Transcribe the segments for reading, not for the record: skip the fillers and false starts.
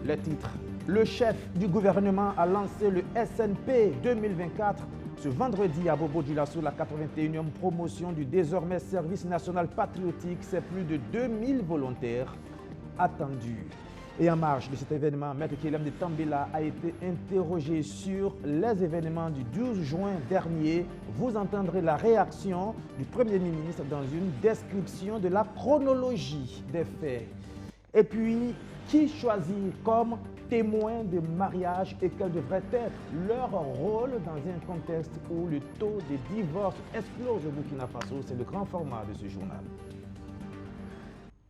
Les titres. Le chef du gouvernement a lancé le SNP 2024 ce vendredi à Bobo-Dioulasso, la 81e promotion du désormais service national patriotique. C'est plus de 2000 volontaires attendus. Et en marge de cet événement, Maître Kelem de Tambela a été interrogé sur les événements du 12 juin dernier. Vous entendrez la réaction du Premier ministre dans une description de la chronologie des faits. Et puis, qui choisir comme témoin de mariage et quel devrait être leur rôle dans un contexte où le taux de divorce explose au Burkina Faso? C'est le grand format de ce journal.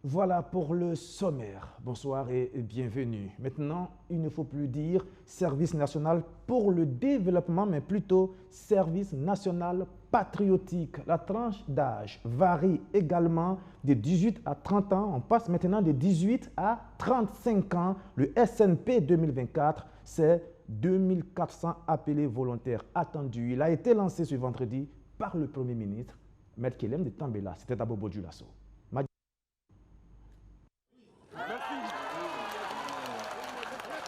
Voilà pour le sommaire. Bonsoir et bienvenue. Maintenant, il ne faut plus dire service national pour le développement, mais plutôt service national patriotique. La tranche d'âge varie également de 18 à 30 ans. On passe maintenant de 18 à 35 ans. Le SNP 2024, c'est 2400 appelés volontaires attendus. Il a été lancé ce vendredi par le Premier ministre, Maître Kelem de Tambela. C'était à Bobo-Dioulasso.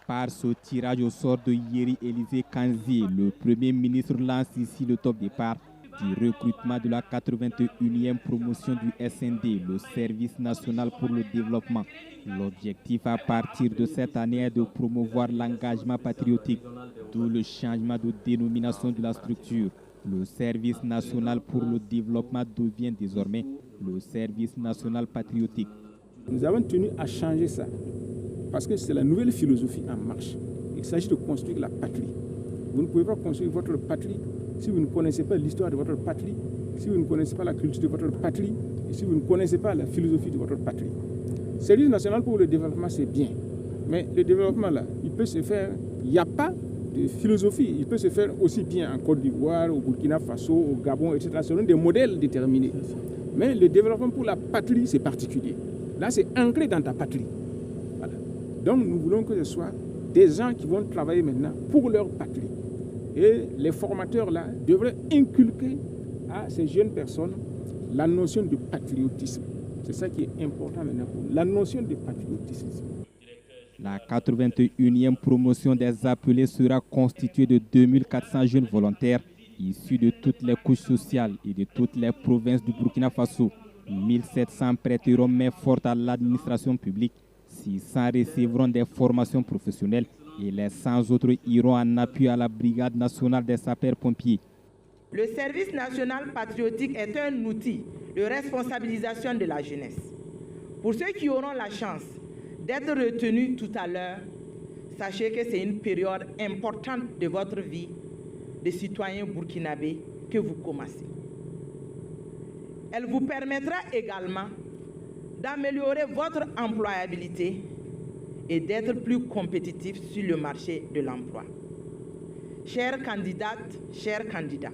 Par ce tirage au sort de Yeri Élisée Kanzi, le Premier ministre lance ici le top départ du recrutement de la 81e promotion du SND, le Service national pour le développement. L'objectif à partir de cette année est de promouvoir l'engagement patriotique, d'où le changement de dénomination de la structure. Le Service national pour le développement devient désormais le Service national patriotique. Nous avons tenu à changer ça. Parce que c'est la nouvelle philosophie en marche. Il s'agit de construire la patrie. Vous ne pouvez pas construire votre patrie si vous ne connaissez pas l'histoire de votre patrie, si vous ne connaissez pas la culture de votre patrie, et si vous ne connaissez pas la philosophie de votre patrie. Service national pour le développement, c'est bien. Mais le développement, là, il peut se faire, il n'y a pas de philosophie. Il peut se faire aussi bien en Côte d'Ivoire, au Burkina Faso, au Gabon, etc. Selon des modèles déterminés. Mais le développement pour la patrie, c'est particulier. Là, c'est ancré dans ta patrie. Donc nous voulons que ce soit des gens qui vont travailler maintenant pour leur patrie. Et les formateurs là devraient inculquer à ces jeunes personnes la notion de patriotisme. C'est ça qui est important maintenant pour nous, la notion de patriotisme. La 81e promotion des appelés sera constituée de 2400 jeunes volontaires issus de toutes les couches sociales et de toutes les provinces du Burkina Faso. 1700 prêteront main forte à l'administration publique. 600 recevront des formations professionnelles et les 100 autres iront en appui à la Brigade nationale des sapeurs-pompiers. Le service national patriotique est un outil de responsabilisation de la jeunesse. Pour ceux qui auront la chance d'être retenus tout à l'heure, sachez que c'est une période importante de votre vie de citoyen burkinabé que vous commencez. Elle vous permettra également d'améliorer votre employabilité et d'être plus compétitif sur le marché de l'emploi. Chères candidates, chers candidats,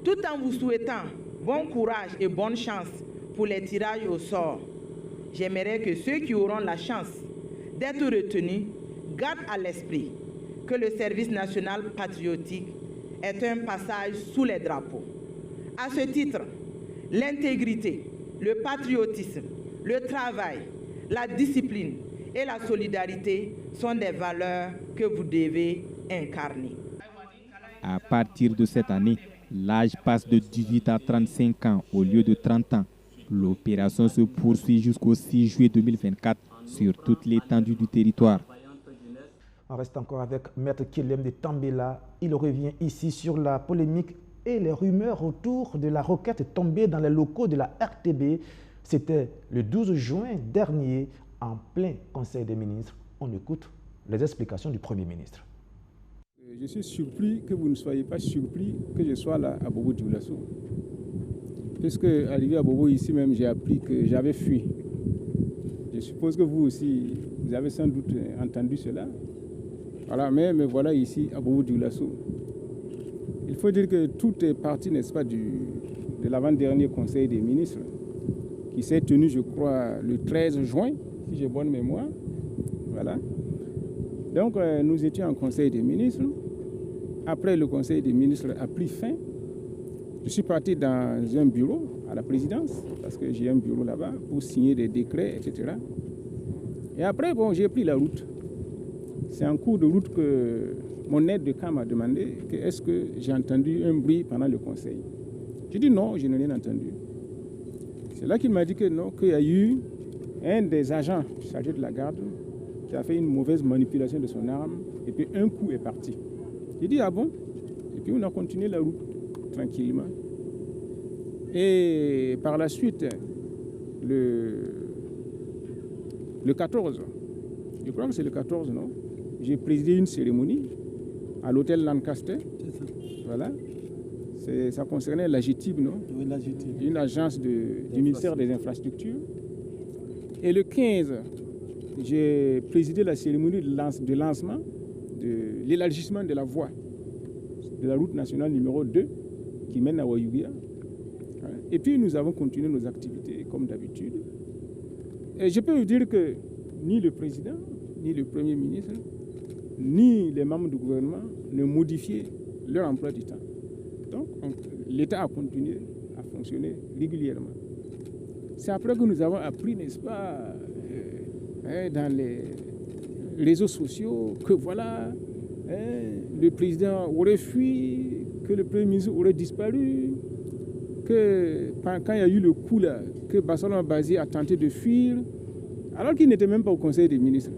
tout en vous souhaitant bon courage et bonne chance pour les tirages au sort, j'aimerais que ceux qui auront la chance d'être retenus gardent à l'esprit que le service national patriotique est un passage sous les drapeaux. À ce titre, l'intégrité, le patriotisme, le travail, la discipline et la solidarité sont des valeurs que vous devez incarner. À partir de cette année, l'âge passe de 18 à 35 ans au lieu de 30 ans. L'opération se poursuit jusqu'au 6 juillet 2024 sur toute l'étendue du territoire. On reste encore avec Maître Kelem de Tambela. Il revient ici sur la polémique et les rumeurs autour de la roquette tombée dans les locaux de la RTB. C'était le 12 juin dernier, en plein Conseil des ministres. On écoute les explications du Premier ministre. Je suis surpris que vous ne soyez pas surpris que je sois là à Bobo-Dioulasso. Puisque, arrivé à Bobo, ici même, j'ai appris que j'avais fui. Je suppose que vous aussi, vous avez sans doute entendu cela. Voilà, mais voilà ici à Bobo-Dioulasso. Il faut dire que tout est parti, n'est-ce pas, de l'avant-dernier Conseil des ministres, qui s'est tenu, je crois, le 13 juin, si j'ai bonne mémoire. Voilà. Donc, nous étions en Conseil des ministres. Après, le Conseil des ministres a pris fin. Je suis parti dans un bureau à la présidence, parce que j'ai un bureau là-bas, pour signer des décrets, etc. Et après, bon, j'ai pris la route. c'est en cours de route que mon aide de camp m'a demandé que est-ce que j'ai entendu un bruit pendant le conseil. J'ai dit non, je n'ai rien entendu. C'est là qu'il m'a dit que non, qu'il y a eu un des agents chargés de la garde qui a fait une mauvaise manipulation de son arme et puis un coup est parti. J'ai dit ah bon? Et puis on a continué la route tranquillement. Et par la suite, le 14, je crois que c'est le 14, non? J'ai présidé une cérémonie à l'hôtel Lancaster. Voilà. Ça concernait l'AGETIB, non? Oui, l'AGETIB. Une agence du ministère des Infrastructures. Et le 15, j'ai présidé la cérémonie de lancement de l'élargissement de la voie de la route nationale numéro 2 qui mène à Wayouguia. Et puis nous avons continué nos activités comme d'habitude. Et je peux vous dire que ni le président, ni le Premier ministre, ni les membres du gouvernement ne modifiaient leur emploi du temps. Donc l'État a continué à fonctionner régulièrement. C'est après que nous avons appris, n'est-ce pas, dans les réseaux sociaux, que voilà, le président aurait fui, que le Premier ministre aurait disparu, que quand il y a eu le coup là, que Bassolo Bazi a tenté de fuir, alors qu'il n'était même pas au Conseil des ministres.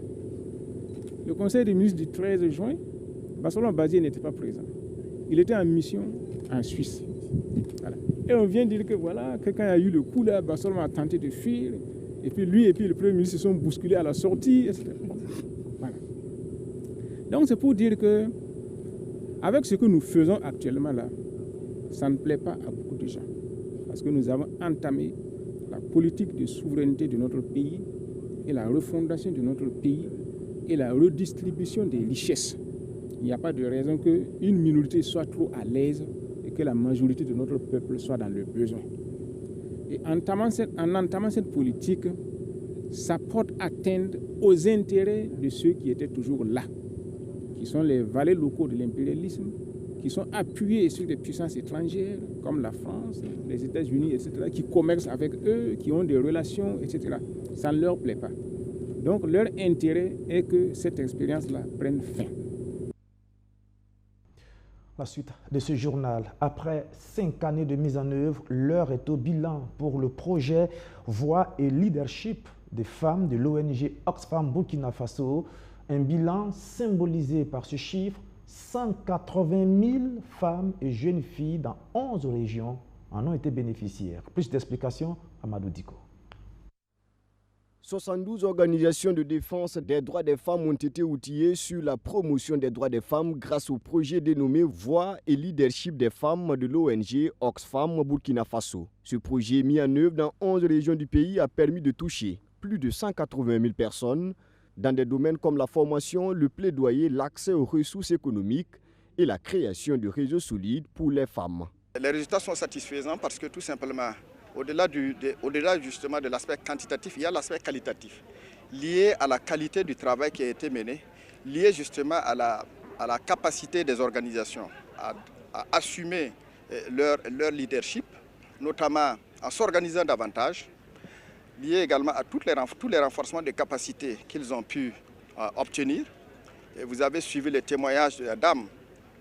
Le Conseil des ministres du 13 juin, Bassolo Bazi n'était pas présent. Il était en mission en Suisse. Voilà. Et on vient dire que voilà, que quand il y a eu le coup là, Bassolo a tenté de fuir, et puis lui et puis le Premier ministre se sont bousculés à la sortie, etc. Voilà. Donc c'est pour dire que, avec ce que nous faisons actuellement là, ça ne plaît pas à beaucoup de gens. Parce que nous avons entamé la politique de souveraineté de notre pays et la refondation de notre pays et la redistribution des richesses. Il n'y a pas de raison qu'une minorité soit trop à l'aise et que la majorité de notre peuple soit dans le besoin. Et en entamant cette politique, ça porte atteinte aux intérêts de ceux qui étaient toujours là, qui sont les valets locaux de l'impérialisme, qui sont appuyés sur des puissances étrangères comme la France, les États-Unis, etc., qui commercent avec eux, qui ont des relations, etc. Ça ne leur plaît pas. Donc leur intérêt est que cette expérience-là prenne fin. La suite de ce journal. Après 5 années de mise en œuvre, l'heure est au bilan pour le projet Voix et Leadership des femmes de l'ONG Oxfam Burkina Faso. Un bilan symbolisé par ce chiffre: 180 000 femmes et jeunes filles dans 11 régions en ont été bénéficiaires. Plus d'explications, Amadou Diko. 72 organisations de défense des droits des femmes ont été outillées sur la promotion des droits des femmes grâce au projet dénommé Voix et Leadership des femmes de l'ONG Oxfam Burkina Faso. Ce projet mis en œuvre dans 11 régions du pays a permis de toucher plus de 180 000 personnes dans des domaines comme la formation, le plaidoyer, l'accès aux ressources économiques et la création de réseaux solides pour les femmes. Les résultats sont satisfaisants parce que tout simplement, au-delà justement de l'aspect quantitatif, il y a l'aspect qualitatif, lié à la qualité du travail qui a été mené, lié justement à la capacité des organisations à assumer leur leadership, notamment en s'organisant davantage, lié également à tous les renforcements de capacités qu'ils ont pu obtenir. Et vous avez suivi les témoignages de la dame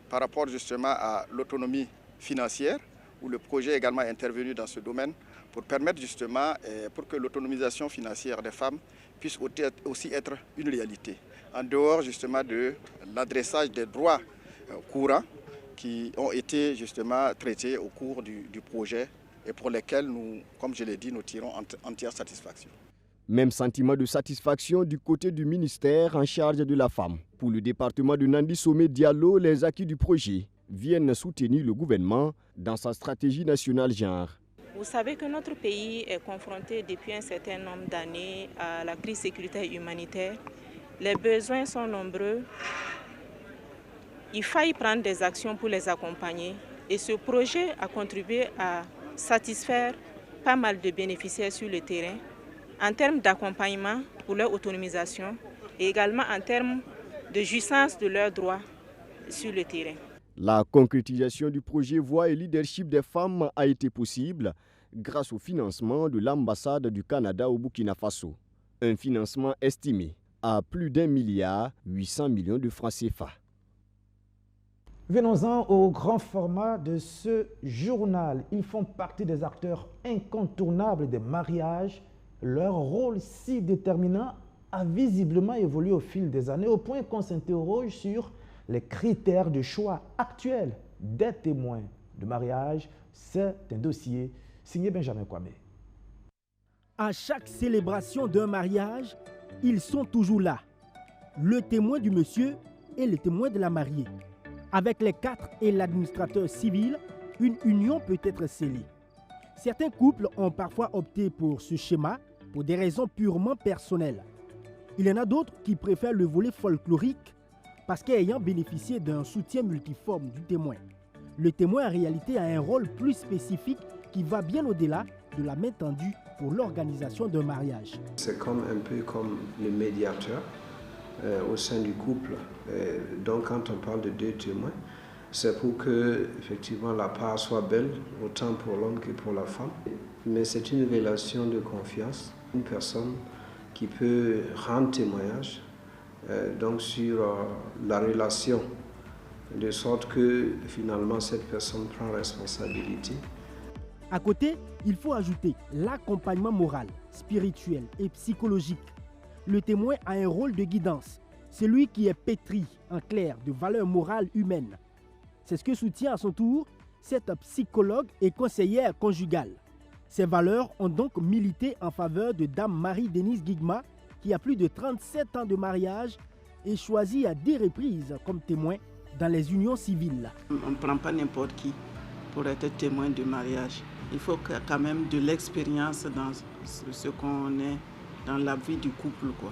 par rapport justement à l'autonomie financière, où le projet est également intervenu dans ce domaine pour permettre justement pour que l'autonomisation financière des femmes puisse aussi être une réalité, en dehors justement de l'adressage des droits courants qui ont été justement traités au cours du projet et pour lesquels nous, comme je l'ai dit, nous tirons entière satisfaction. Même sentiment de satisfaction du côté du ministère en charge de la femme. Pour le département de Nandi Sommet Diallo, les acquis du projet viennent soutenir le gouvernement dans sa stratégie nationale genre. Vous savez que notre pays est confronté depuis un certain nombre d'années à la crise sécuritaire et humanitaire. Les besoins sont nombreux. Il faille prendre des actions pour les accompagner. Et ce projet a contribué à satisfaire pas mal de bénéficiaires sur le terrain en termes d'accompagnement pour leur autonomisation et également en termes de jouissance de leurs droits sur le terrain. La concrétisation du projet Voix et Leadership des femmes a été possible grâce au financement de l'ambassade du Canada au Burkina Faso. Un financement estimé à plus d'1,8 milliard de francs CFA. Venons-en au grand format de ce journal. Ils font partie des acteurs incontournables des mariages. Leur rôle si déterminant a visiblement évolué au fil des années, au point qu'on s'interroge sur les critères de choix actuels des témoins de mariage. C'est un dossier signé Benjamin Kwame. À chaque célébration d'un mariage, ils sont toujours là. Le témoin du monsieur et le témoin de la mariée. Avec les 4 et l'administrateur civil, une union peut être scellée. Certains couples ont parfois opté pour ce schéma pour des raisons purement personnelles. Il y en a d'autres qui préfèrent le volet folklorique parce qu'ayant bénéficié d'un soutien multiforme du témoin. Le témoin en réalité a un rôle plus spécifique qui va bien au-delà de la main tendue pour l'organisation d'un mariage. C'est un peu comme le médiateur au sein du couple. Donc quand on parle de 2 témoins, c'est pour que effectivement la part soit belle, autant pour l'homme que pour la femme. Mais c'est une relation de confiance, une personne qui peut rendre témoignage donc sur la relation, de sorte que finalement cette personne prend responsabilité. À côté, il faut ajouter l'accompagnement moral, spirituel et psychologique. Le témoin a un rôle de guidance. C'est lui qui est pétri, en clair, de valeurs morales humaines. C'est ce que soutient à son tour cette psychologue et conseillère conjugale. Ces valeurs ont donc milité en faveur de Dame Marie-Denise Guigma, qui a plus de 37 ans de mariage et choisi à 10 reprises comme témoin dans les unions civiles. On ne prend pas n'importe qui pour être témoin de mariage. Il faut quand même de l'expérience dans ce qu'on est dans la vie du couple, quoi.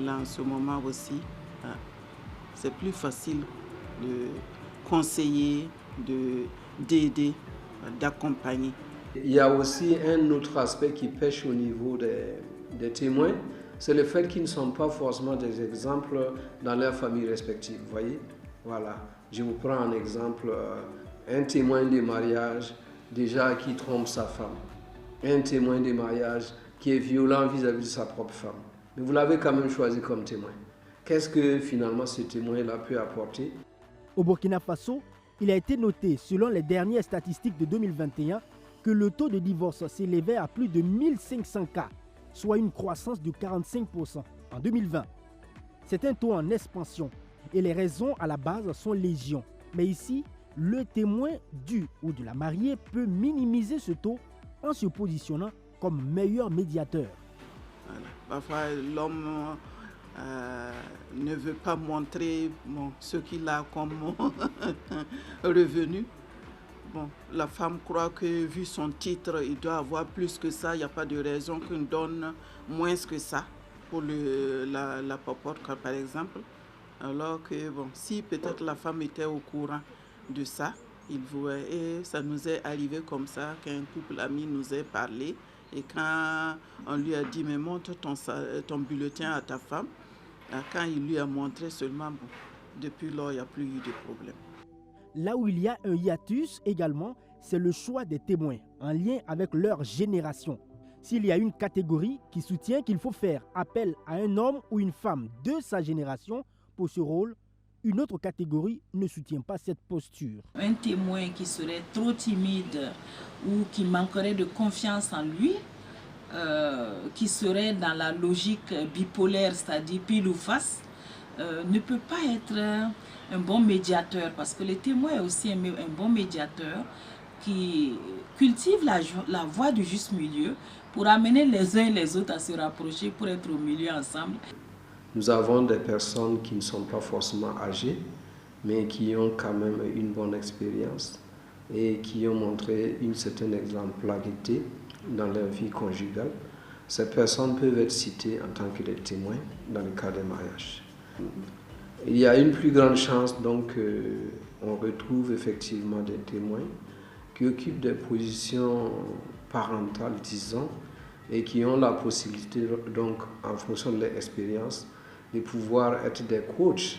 Là, en ce moment aussi, c'est plus facile de conseiller, d'aider, d'accompagner. Il y a aussi un autre aspect qui pêche au niveau des témoins, c'est le fait qu'ils ne sont pas forcément des exemples dans leurs familles respectives. Vous voyez? Voilà. Je vous prends un exemple, un témoin de mariage déjà qui trompe sa femme, un témoin de mariage qui est violent vis-à-vis de sa propre femme. Mais vous l'avez quand même choisi comme témoin. Qu'est-ce que finalement ce témoin-là peut apporter? Au Burkina Faso, il a été noté, selon les dernières statistiques de 2021, que le taux de divorce s'élevait à plus de 1500 cas, soit une croissance de 45% en 2020. C'est un taux en expansion et les raisons à la base sont légion. Mais ici, le témoin du ou de la mariée peut minimiser ce taux en se positionnant comme meilleur médiateur. Voilà. Parfois, l'homme ne veut pas montrer ce qu'il a comme revenu. Bon, la femme croit que vu son titre, il doit avoir plus que ça. Il n'y a pas de raison qu'on donne moins que ça pour la popote, par exemple. Alors que, bon, si peut-être la femme était au courant de ça, et ça nous est arrivé comme ça, qu'un couple ami nous ait parlé. Et quand on lui a dit, mais montre ton bulletin à ta femme, quand il lui a montré seulement, bon, depuis lors, il n'y a plus eu de problème. Là où il y a un hiatus également, c'est le choix des témoins en lien avec leur génération. S'il y a une catégorie qui soutient qu'il faut faire appel à un homme ou une femme de sa génération pour ce rôle, une autre catégorie ne soutient pas cette posture. Un témoin qui serait trop timide ou qui manquerait de confiance en lui, qui serait dans la logique bipolaire, c'est-à-dire pile ou face, ne peut pas être un bon médiateur, parce que le témoin est aussi un bon médiateur qui cultive la voie du juste milieu pour amener les uns et les autres à se rapprocher pour être au milieu ensemble. Nous avons des personnes qui ne sont pas forcément âgées, mais qui ont quand même une bonne expérience et qui ont montré une certaine exemplarité dans leur vie conjugale. Ces personnes peuvent être citées en tant que des témoins dans le cas des mariages. Il y a une plus grande chance donc qu'on retrouve effectivement des témoins qui occupent des positions parentales, disons, et qui ont la possibilité donc, en fonction de leur expérience, de pouvoir être des coachs.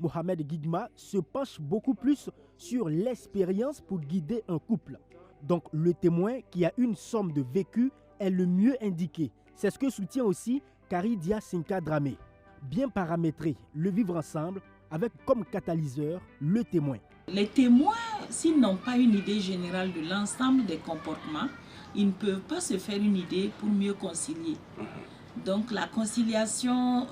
Mohamed Guigma se penche beaucoup plus sur l'expérience pour guider un couple. Donc le témoin qui a une somme de vécu est le mieux indiqué. C'est ce que soutient aussi Karidia Sinka Dramé. bien paramétrer le vivre ensemble avec comme catalyseur le témoin. Les témoins, s'ils n'ont pas une idée générale de l'ensemble des comportements, ils ne peuvent pas se faire une idée pour mieux concilier. Donc la conciliation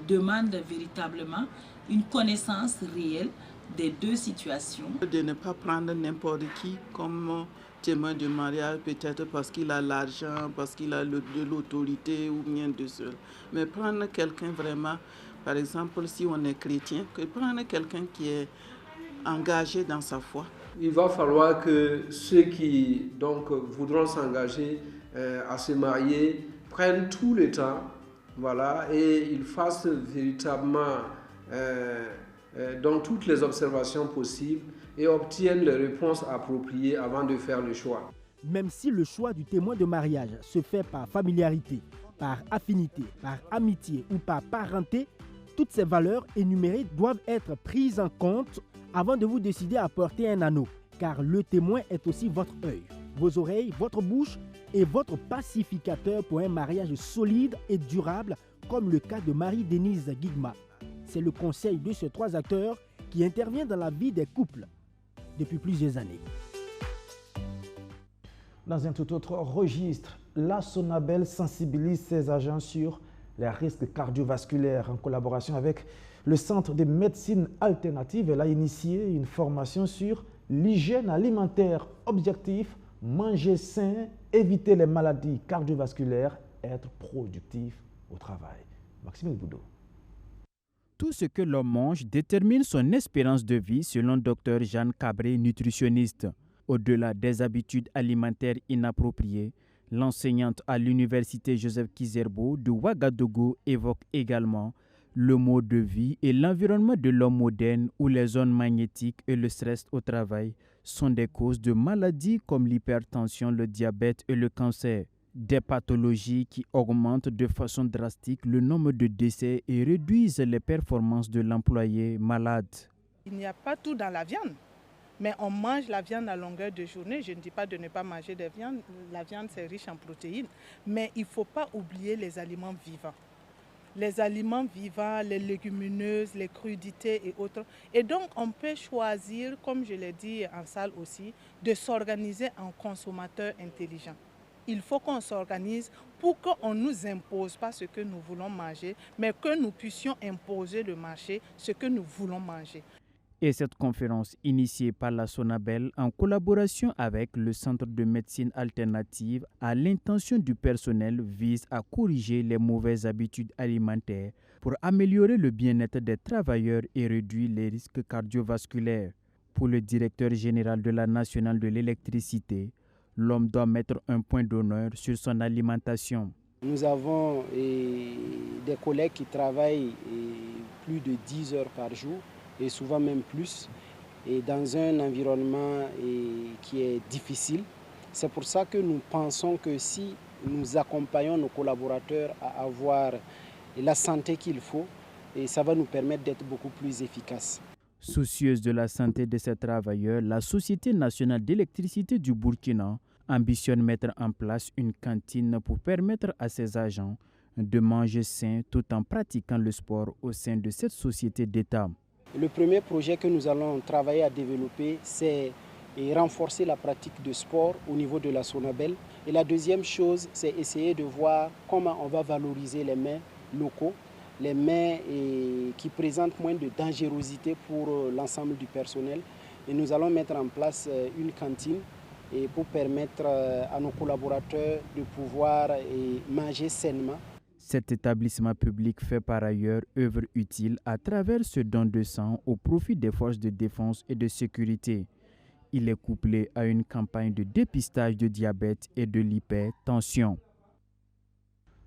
demande véritablement une connaissance réelle des deux situations. De ne pas prendre n'importe qui comme témoin de mariage, peut-être parce qu'il a l'argent, parce qu'il a de l'autorité ou bien de cela. Mais prendre quelqu'un vraiment, par exemple, si on est chrétien, prendre quelqu'un qui est engagé dans sa foi. Il va falloir que ceux qui donc voudront s'engager à se marier prennent tout le temps, voilà, et ils fassent véritablement donc toutes les observations possibles et obtiennent les réponses appropriées avant de faire le choix. Même si le choix du témoin de mariage se fait par familiarité, par affinité, par amitié ou par parenté, toutes ces valeurs énumérées doivent être prises en compte avant de vous décider à porter un anneau, car le témoin est aussi votre œil, vos oreilles, votre bouche et votre pacificateur pour un mariage solide et durable, comme le cas de Marie-Denise Guigma. C'est le conseil de ces trois acteurs qui intervient dans la vie des couples depuis plusieurs années. Dans un tout autre registre, la Sonabel sensibilise ses agents sur les risques cardiovasculaires en collaboration avec le Centre de médecine alternative. Elle a initié une formation sur l'hygiène alimentaire. Objectif, manger sain, éviter les maladies cardiovasculaires, être productif au travail. Maxime Boudot. Tout ce que l'homme mange détermine son espérance de vie selon Dr Jeanne Cabré, nutritionniste. Au-delà des habitudes alimentaires inappropriées, l'enseignante à l'université Joseph Kizerbo de Ouagadougou évoque également le mode de vie et l'environnement de l'homme moderne où les zones magnétiques et le stress au travail sont des causes de maladies comme l'hypertension, le diabète et le cancer. Des pathologies qui augmentent de façon drastique le nombre de décès et réduisent les performances de l'employé malade. Il n'y a pas tout dans la viande, mais on mange la viande à longueur de journée. Je ne dis pas de ne pas manger de viande. La viande, c'est riche en protéines, mais il ne faut pas oublier les aliments vivants. Les aliments vivants, les légumineuses, les crudités et autres. Et donc, on peut choisir, comme je l'ai dit en salle aussi, de s'organiser en consommateur intelligent. Il faut qu'on s'organise pour qu'on ne nous impose pas ce que nous voulons manger, mais que nous puissions imposer le marché ce que nous voulons manger. Et cette conférence, initiée par la Sonabel en collaboration avec le Centre de médecine alternative à l'intention du personnel, vise à corriger les mauvaises habitudes alimentaires pour améliorer le bien-être des travailleurs et réduire les risques cardiovasculaires. Pour le directeur général de la Nationale de l'électricité, l'homme doit mettre un point d'honneur sur son alimentation. Nous avons des collègues qui travaillent plus de 10 heures par jour et souvent même plus, et dans un environnement qui est difficile. C'est pour ça que nous pensons que si nous accompagnons nos collaborateurs à avoir la santé qu'il faut, et ça va nous permettre d'être beaucoup plus efficaces. Soucieuse de la santé de ses travailleurs, la Société nationale d'électricité du Burkina ambitionne mettre en place une cantine pour permettre à ses agents de manger sain tout en pratiquant le sport au sein de cette société d'État. Le premier projet que nous allons travailler à développer, c'est renforcer la pratique de sport au niveau de la Sonabel. Et la deuxième chose, c'est essayer de voir comment on va valoriser les mets locaux, les mets qui présentent moins de dangerosité pour l'ensemble du personnel. Et nous allons mettre en place une cantine pour permettre à nos collaborateurs de pouvoir manger sainement. Cet établissement public fait par ailleurs œuvre utile à travers ce don de sang au profit des forces de défense et de sécurité. Il est couplé à une campagne de dépistage de diabète et de l'hypertension.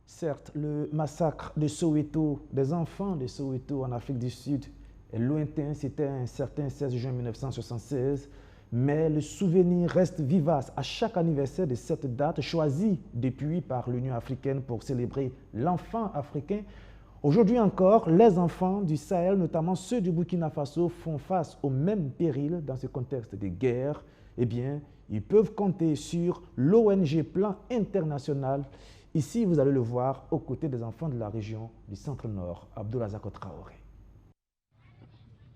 Certes, le massacre de Soweto, des enfants de Soweto en Afrique du Sud, est lointain. C'était un certain 16 juin 1976. Mais le souvenir reste vivace à chaque anniversaire de cette date choisie depuis par l'Union africaine pour célébrer l'enfant africain. Aujourd'hui encore, les enfants du Sahel, notamment ceux du Burkina Faso, font face au même péril dans ce contexte de guerre. Eh bien, ils peuvent compter sur l'ONG Plan International Ici, vous allez le voir aux côtés des enfants de la région du Centre-Nord, Abdoulazako Traoré.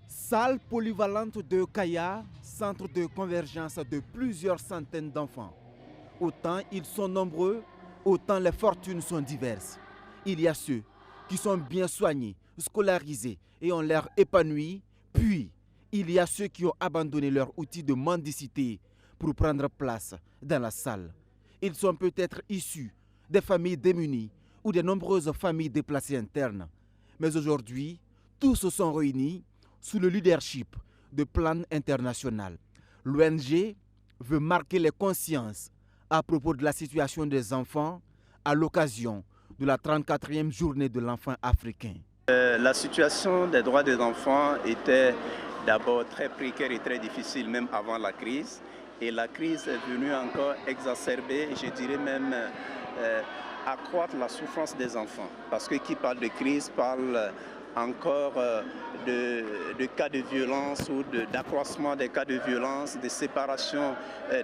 Salle polyvalente de Kaya, centre de convergence de plusieurs centaines d'enfants. Autant ils sont nombreux, autant les fortunes sont diverses. Il y a ceux qui sont bien soignés, scolarisés et ont l'air épanouis. Puis, il y a ceux qui ont abandonné leurs outils de mendicité pour prendre place dans la salle. Ils sont peut-être issus des familles démunies ou des nombreuses familles déplacées internes. Mais aujourd'hui, tous se sont réunis sous le leadership de Plan International. L'ONG veut marquer les consciences à propos de la situation des enfants à l'occasion de la 34e journée de l'enfant africain. La situation des droits des enfants était d'abord très précaire et très difficile même avant la crise. Et la crise est venue encore exacerber, je dirais même accroître la souffrance des enfants. Parce que qui parle de crise parle encore de cas de violence ou d'accroissement des cas de violence, de séparation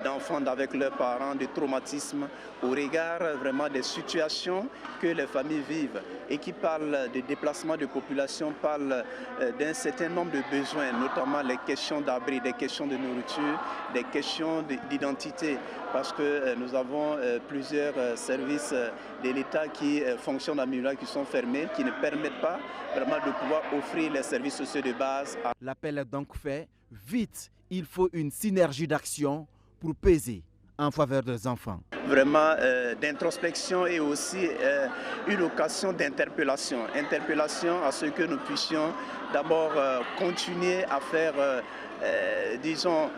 d'enfants avec leurs parents, de traumatisme au regard vraiment des situations que les familles vivent et qui parlent de déplacement de population, parlent d'un certain nombre de besoins, notamment les questions d'abri, des questions de nourriture, des questions d'identité, parce que nous avons plusieurs services de l'État qui fonctionnent à Mila, qui sont fermés, qui ne permettent pas vraiment de pouvoir offrir les services sociaux de base. L'appel est donc fait. Vite, il faut une synergie d'action pour peser en faveur des enfants. Vraiment d'introspection et aussi une occasion d'interpellation. Interpellation à ce que nous puissions d'abord continuer à faire, disons,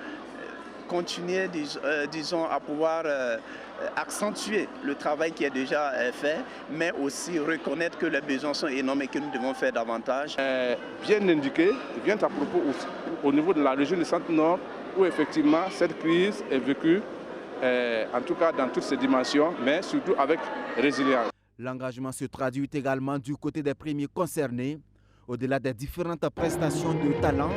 à pouvoir accentuer le travail qui est déjà fait, mais aussi reconnaître que les besoins sont énormes et que nous devons faire davantage. Bien indiqué, vient à propos au niveau de la région du Centre-Nord, où effectivement cette crise est vécue, en tout cas dans toutes ses dimensions, mais surtout avec résilience. L'engagement se traduit également du côté des premiers concernés. Au-delà des différentes prestations de talent,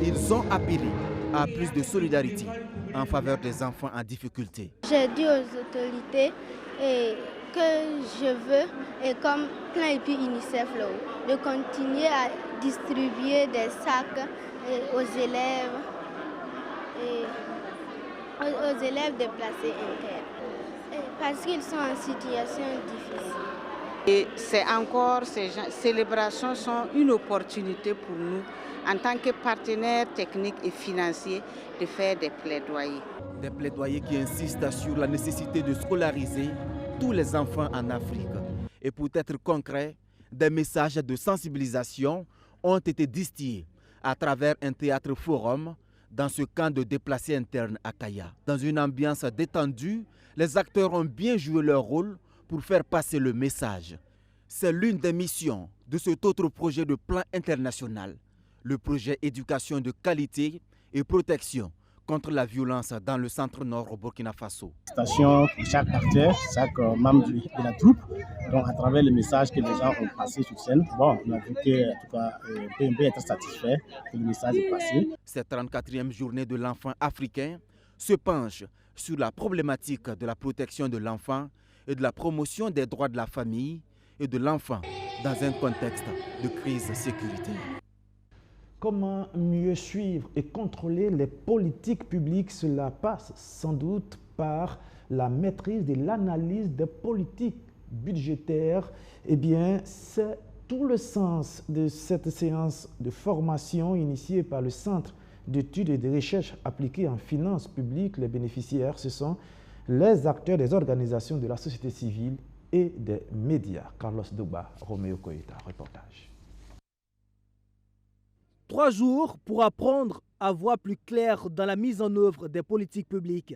ils ont appelé à plus de solidarité en faveur des enfants en difficulté. J'ai dit aux autorités que je veux, et comme Plan et puis UNICEF, de continuer à distribuer des sacs aux élèves déplacés internes, parce qu'ils sont en situation difficile. Et c'est encore, ces célébrations sont une opportunité pour nous, en tant que partenaires techniques et financiers, de faire des plaidoyers. Des plaidoyers qui insistent sur la nécessité de scolariser tous les enfants en Afrique. Et pour être concret, des messages de sensibilisation ont été distillés à travers un théâtre forum dans ce camp de déplacés internes à Kaya. Dans une ambiance détendue, les acteurs ont bien joué leur rôle pour faire passer le message. C'est l'une des missions de cet autre projet de plan international, le projet éducation de qualité et protection contre la violence dans le centre-nord au Burkina Faso. Station pour chaque acteur, chaque membre de la troupe, donc à travers le message que les gens ont passé sur scène, bon, on a vu que, en tout cas, on peut être satisfait que le message est passé. Cette 34e journée de l'enfant africain se penche sur la problématique de la protection de l'enfant et de la promotion des droits de la famille et de l'enfant dans un contexte de crise sécuritaire. Comment mieux suivre et contrôler les politiques publiques? Cela passe sans doute par la maîtrise de l'analyse des politiques budgétaires. Eh bien, c'est tout le sens de cette séance de formation initiée par le Centre d'études et de recherche appliquées en finances publiques. Les bénéficiaires, ce sont les acteurs des organisations de la société civile et des médias. Carlos Douba, Roméo Koïta, reportage. 3 jours pour apprendre à voir plus clair dans la mise en œuvre des politiques publiques.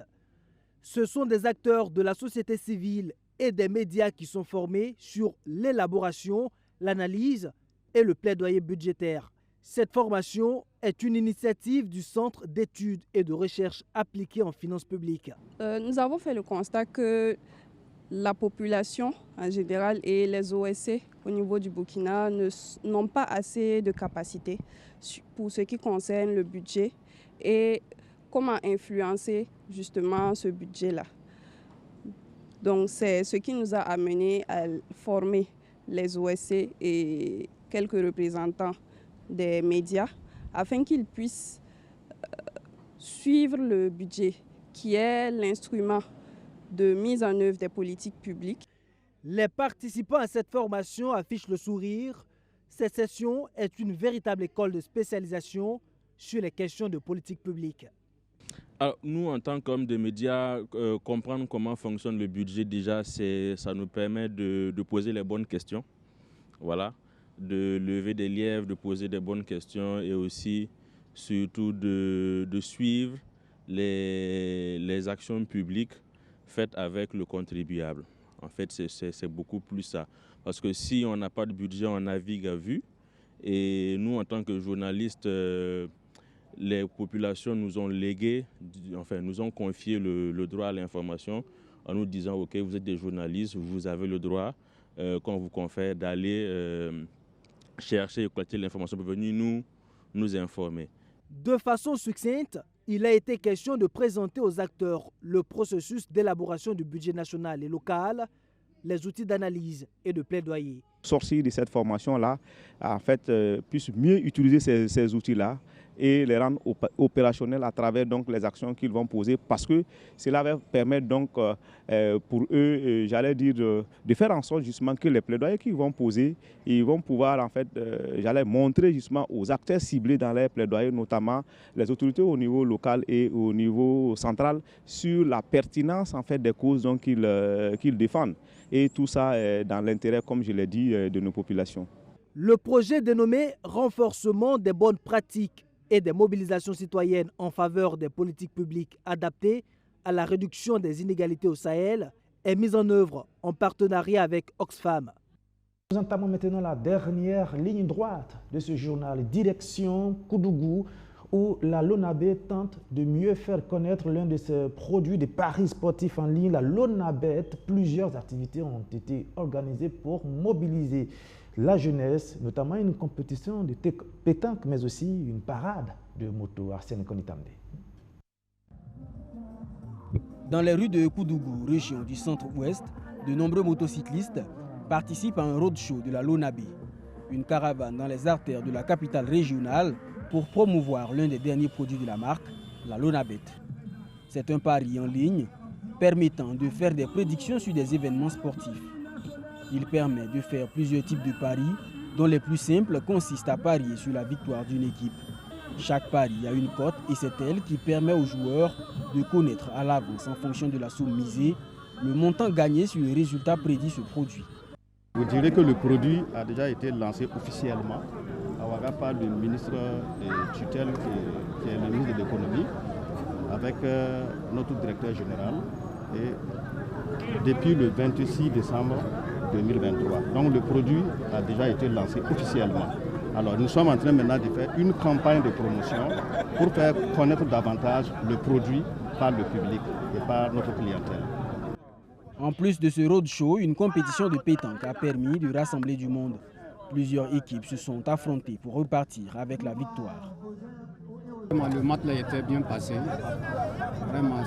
Ce sont des acteurs de la société civile et des médias qui sont formés sur l'élaboration, l'analyse et le plaidoyer budgétaire. Cette formation est une initiative du Centre d'études et de recherche appliquées en finances publiques. Nous avons fait le constat que la population en général et les OSC au niveau du Burkina n'ont pas assez de capacité pour ce qui concerne le budget et comment influencer justement ce budget-là. Donc c'est ce qui nous a amené à former les OSC et quelques représentants des médias afin qu'ils puissent suivre le budget qui est l'instrument de mise en œuvre des politiques publiques. Les participants à cette formation affichent le sourire. Cette session est une véritable école de spécialisation sur les questions de politique publique. Alors, nous, en tant qu'hommes de médias, comprendre comment fonctionne le budget, déjà, ça nous permet de poser les bonnes questions. Voilà, de lever des lièvres, de poser des bonnes questions et aussi, surtout, de suivre les actions publiques faites avec le contribuable. En fait, c'est beaucoup plus ça. Parce que si on n'a pas de budget, on navigue à vue. Et nous, en tant que journalistes, les populations nous ont légué, enfin, nous ont confié le droit à l'information en nous disant « Ok, vous êtes des journalistes, vous avez le droit, qu'on vous confère, d'aller chercher et collecter l'information pour venir nous informer. » De façon succincte, il a été question de présenter aux acteurs le processus d'élaboration du budget national et local, les outils d'analyse et de plaidoyer. Sortir de cette formation-là, en fait, puisse mieux utiliser ces outils-là et les rendre opérationnels à travers donc, les actions qu'ils vont poser, parce que cela va permettre donc, pour eux, j'allais dire, de faire en sorte justement que les plaidoyers qu'ils vont poser, ils vont pouvoir en fait, j'allais montrer justement aux acteurs ciblés dans les plaidoyers, notamment les autorités au niveau local et au niveau central, sur la pertinence en fait des causes donc, qu'ils défendent. Et tout ça est dans l'intérêt, comme je l'ai dit, de nos populations. Le projet dénommé « Renforcement des bonnes pratiques et des mobilisations citoyennes en faveur des politiques publiques adaptées à la réduction des inégalités au Sahel » est mis en œuvre en partenariat avec Oxfam. Nous entamons maintenant la dernière ligne droite de ce journal, direction Koudougou, où la Lonabé tente de mieux faire connaître l'un de ses produits de paris sportifs en ligne, la Lonabet. Plusieurs activités ont été organisées pour mobiliser la jeunesse, notamment une compétition de pétanque, mais aussi une parade de moto. Arsène Konitambe. Dans les rues de Koudougou, région du centre-ouest, de nombreux motocyclistes participent à un roadshow de la Lonabé, une caravane dans les artères de la capitale régionale pour promouvoir l'un des derniers produits de la marque, la Lonabet. C'est un pari en ligne permettant de faire des prédictions sur des événements sportifs. Il permet de faire plusieurs types de paris, dont les plus simples consistent à parier sur la victoire d'une équipe. Chaque pari a une cote et c'est elle qui permet aux joueurs de connaître à l'avance, en fonction de la somme misée, le montant gagné sur le résultat prédit ce produit. Vous direz que le produit a déjà été lancé officiellement à Ouaga par le ministre de tutelle qui est le ministre de l'économie avec notre directeur général et depuis le 26 décembre 2023. Donc le produit a déjà été lancé officiellement. Alors nous sommes en train maintenant de faire une campagne de promotion pour faire connaître davantage le produit par le public et par notre clientèle. En plus de ce roadshow, une compétition de pétanque a permis de rassembler du monde. Plusieurs équipes se sont affrontées pour repartir avec la victoire. Le match là était bien passé. Vraiment,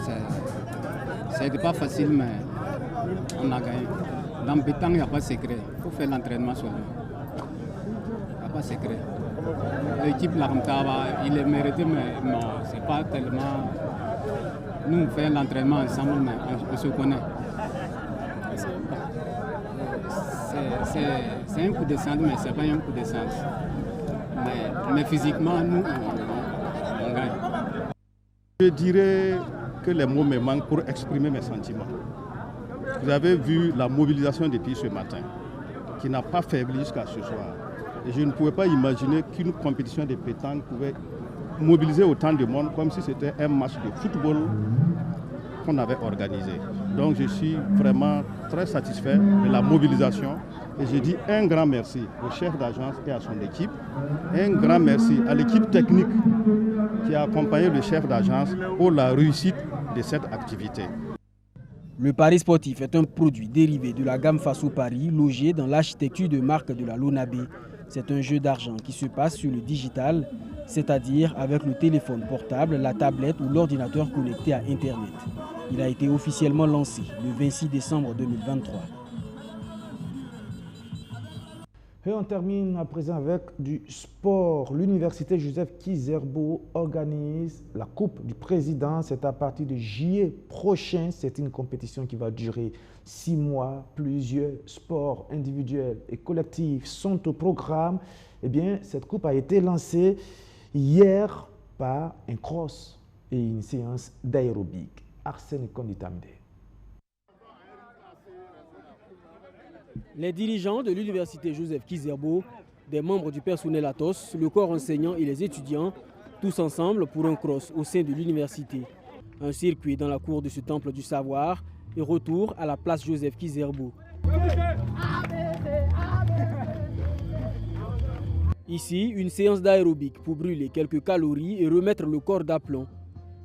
ça n'était pas facile, mais on a gagné. Dans le pétanque, il n'y a pas de secret. Il faut faire l'entraînement seulement. Il n'y a pas de secret. L'équipe Laramtava, il est mérité, mais non, ce n'est pas tellement. Nous, on fait l'entraînement ensemble, mais on se connaît. C'est un coup de centre, mais ce n'est pas un coup de centre. Mais physiquement, nous, on gagne. Je dirais que les mots me manquent pour exprimer mes sentiments. Vous avez vu la mobilisation depuis ce matin, qui n'a pas faibli jusqu'à ce soir. Et je ne pouvais pas imaginer qu'une compétition de pétanque pouvait mobiliser autant de monde comme si c'était un match de football qu'on avait organisé. Donc je suis vraiment très satisfait de la mobilisation et je dis un grand merci au chef d'agence et à son équipe, un grand merci à l'équipe technique qui a accompagné le chef d'agence pour la réussite de cette activité. Le pari sportif est un produit dérivé de la gamme Faso Paris, logé dans l'architecture de marque de la Lonabé, C'est un jeu d'argent qui se passe sur le digital, c'est-à-dire avec le téléphone portable, la tablette ou l'ordinateur connecté à Internet. Il a été officiellement lancé le 26 décembre 2023. Et on termine à présent avec du sport. L'université Joseph Kizerbo organise la Coupe du Président. C'est à partir de juillet prochain. C'est une compétition qui va durer 6 mois. Plusieurs sports individuels et collectifs sont au programme. Eh bien, cette coupe a été lancée hier par un cross et une séance d'aérobic. Arsène Konditamde. Les dirigeants de l'université Joseph Kizerbo, des membres du personnel Atos, le corps enseignant et les étudiants, tous ensemble pour un cross au sein de l'université. Un circuit dans la cour de ce temple du savoir et retour à la place Joseph Kizerbo. Ici, une séance d'aérobic pour brûler quelques calories et remettre le corps d'aplomb.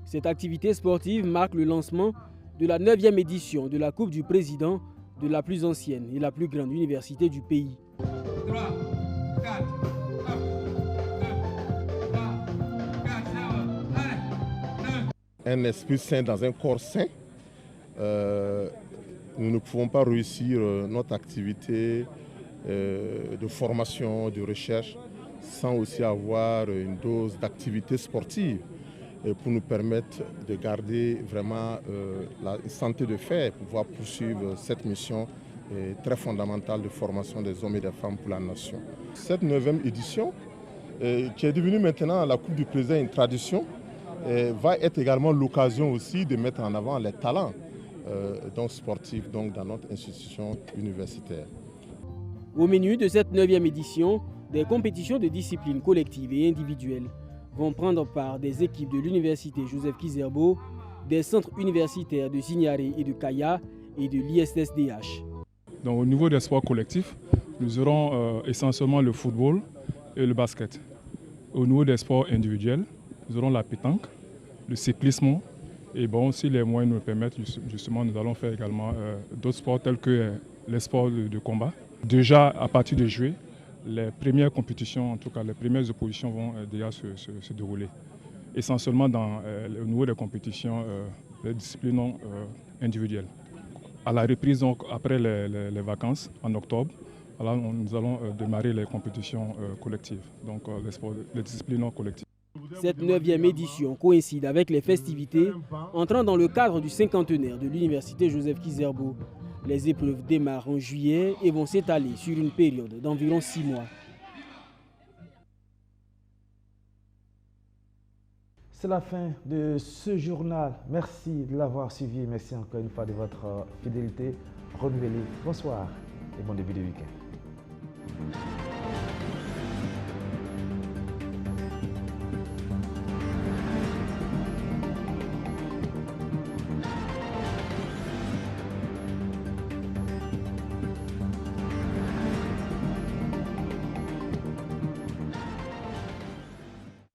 Cette activité sportive marque le lancement de la 9e édition de la Coupe du Président, de la plus ancienne et la plus grande université du pays. 3, 4, un esprit sain dans un corps sain, nous ne pouvons pas réussir notre activité de formation, de recherche, sans aussi avoir une dose d'activité sportive pour nous permettre de garder vraiment la santé de fer, pour pouvoir poursuivre cette mission très fondamentale de formation des hommes et des femmes pour la nation. Cette 9e édition, qui est devenue maintenant la Coupe du Président une tradition, va être également l'occasion aussi de mettre en avant les talents sportifs dans notre institution universitaire. Au menu de cette 9e édition, des compétitions de disciplines collectives et individuelles vont prendre part des équipes de l'université Joseph Kizerbo, des centres universitaires de Zignaré et de Kaya et de l'ISSDH. Donc, au niveau des sports collectifs, nous aurons essentiellement le football et le basket. Au niveau des sports individuels, nous aurons la pétanque, le cyclisme et si les moyens nous le permettent, justement, nous allons faire également d'autres sports tels que les sports de combat. Déjà, à partir de juillet, les premières compétitions, en tout cas les premières oppositions vont déjà se dérouler. Essentiellement au niveau des compétitions, les disciplines individuelles. À la reprise, donc, après les vacances, en octobre, alors, nous allons démarrer les compétitions collectives, donc les disciplines collectives. Cette 9e édition coïncide avec les festivités entrant dans le cadre du cinquantenaire de l'université Joseph Kizerbo. Les épreuves démarrent en juillet et vont s'étaler sur une période d'environ 6 mois. C'est la fin de ce journal. Merci de l'avoir suivi. Merci encore une fois de votre fidélité renouvelée. Bonsoir et bon début de week-end.